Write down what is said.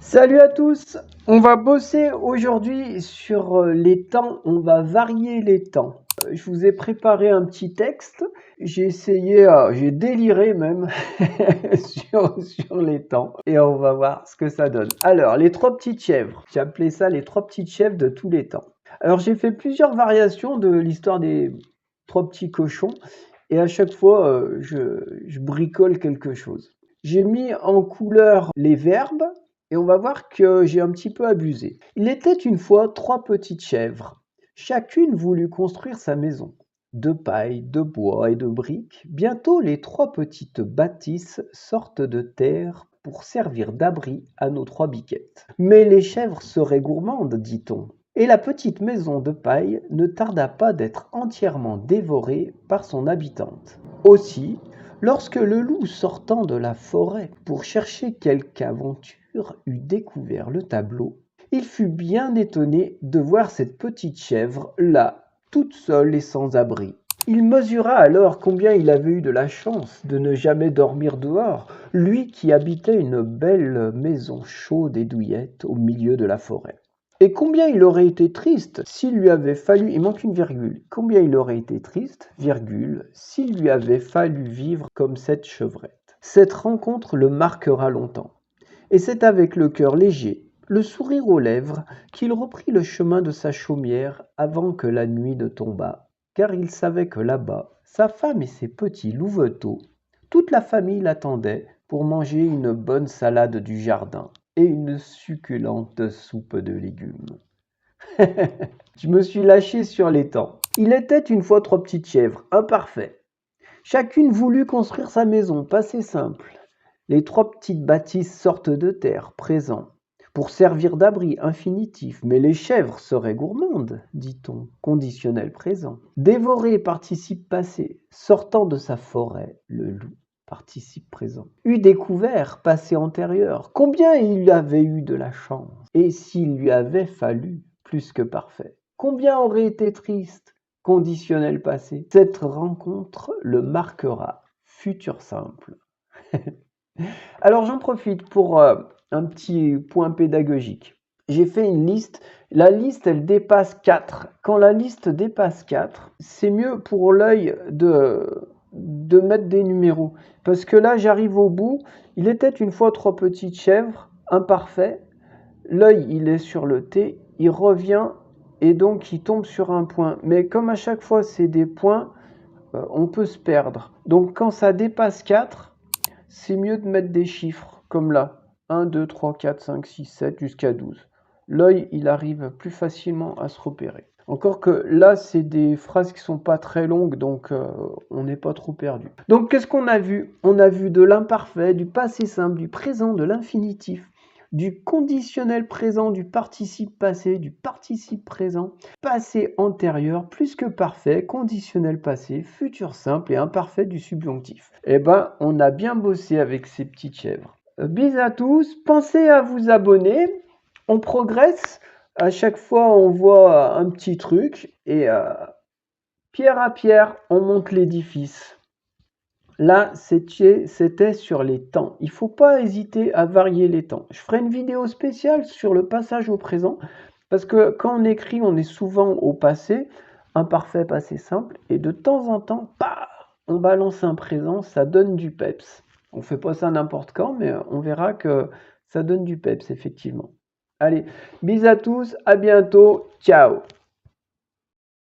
Salut à tous, on va bosser aujourd'hui sur les temps, on va varier les temps. Je vous ai préparé un petit texte, j'ai essayé, j'ai déliré même sur les temps et on va voir ce que ça donne. Alors, les trois petites chèvres, j'ai appelé ça les trois petites chèvres de tous les temps. Alors, j'ai fait plusieurs variations de l'histoire des trois petits cochons et à chaque fois, je bricole quelque chose. J'ai mis en couleur les verbes et on va voir que j'ai un petit peu abusé. Il était une fois trois petites chèvres. Chacune voulut construire sa maison. De paille, de bois et de briques, bientôt les trois petites bâtisses sortent de terre pour servir d'abri à nos trois biquettes. Mais les chèvres seraient gourmandes, dit-on. Et la petite maison de paille ne tarda pas d'être entièrement dévorée par son habitante. Aussi, lorsque le loup sortant de la forêt pour chercher quelque aventure eut découvert le tableau, il fut bien étonné de voir cette petite chèvre là, toute seule et sans abri. Il mesura alors combien il avait eu de la chance de ne jamais dormir dehors, lui qui habitait une belle maison chaude et douillette au milieu de la forêt. Et combien il aurait été triste s'il lui avait fallu, il manque une virgule, combien il aurait été triste, virgule, s'il lui avait fallu vivre comme cette chevrette. Cette rencontre le marquera longtemps. Et c'est avec le cœur léger, le sourire aux lèvres, qu'il reprit le chemin de sa chaumière avant que la nuit ne tombât, car il savait que là-bas, sa femme et ses petits louveteaux, toute la famille l'attendaient pour manger une bonne salade du jardin et une succulente soupe de légumes. Je me suis lâché sur les temps. Il était une fois trois petites chèvres, imparfaites. Chacune voulut construire sa maison, passé simple. Les trois petites bâtisses sortent de terre, présent, pour servir d'abri, infinitif. Mais les chèvres seraient gourmandes, dit-on, conditionnel présent. Dévorer, participe passé, sortant de sa forêt, le loup, participe présent. Eut découvert, passé antérieur, combien il avait eu de la chance. Et s'il lui avait fallu plus que parfait, combien aurait été triste, conditionnel passé. Cette rencontre le marquera, futur simple. Alors j'en profite pour un petit point pédagogique. J'ai fait une liste. La liste, elle dépasse 4. Quand la liste dépasse 4, c'est mieux pour l'œil de mettre des numéros. Parce que là, j'arrive au bout. Il était une fois trois petites chèvres, imparfait. L'œil, il est sur le T. Il revient et donc il tombe sur un point. Mais comme à chaque fois, c'est des points, on peut se perdre. Donc quand ça dépasse 4, c'est mieux de mettre des chiffres, comme là. 1, 2, 3, 4, 5, 6, 7, jusqu'à 12. L'œil, il arrive plus facilement à se repérer. Encore que là, c'est des phrases qui sont pas très longues, donc on n'est pas trop perdu. Donc qu'est-ce qu'on a vu? On a vu de l'imparfait, du passé simple, du présent, de l'infinitif, du conditionnel présent, du participe passé, du participe présent, passé antérieur, plus que parfait, conditionnel passé, futur simple et imparfait du subjonctif. Eh ben, on a bien bossé avec ces petites chèvres. Bis à tous, pensez à vous abonner, on progresse, à chaque fois on voit un petit truc et pierre à pierre on monte l'édifice. Là, c'était sur les temps. Il ne faut pas hésiter à varier les temps. Je ferai une vidéo spéciale sur le passage au présent, parce que quand on écrit, on est souvent au passé, imparfait, passé simple, et de temps en temps, on balance un présent, ça donne du peps. On ne fait pas ça n'importe quand, mais on verra que ça donne du peps, effectivement. Allez, bis à tous, à bientôt, ciao!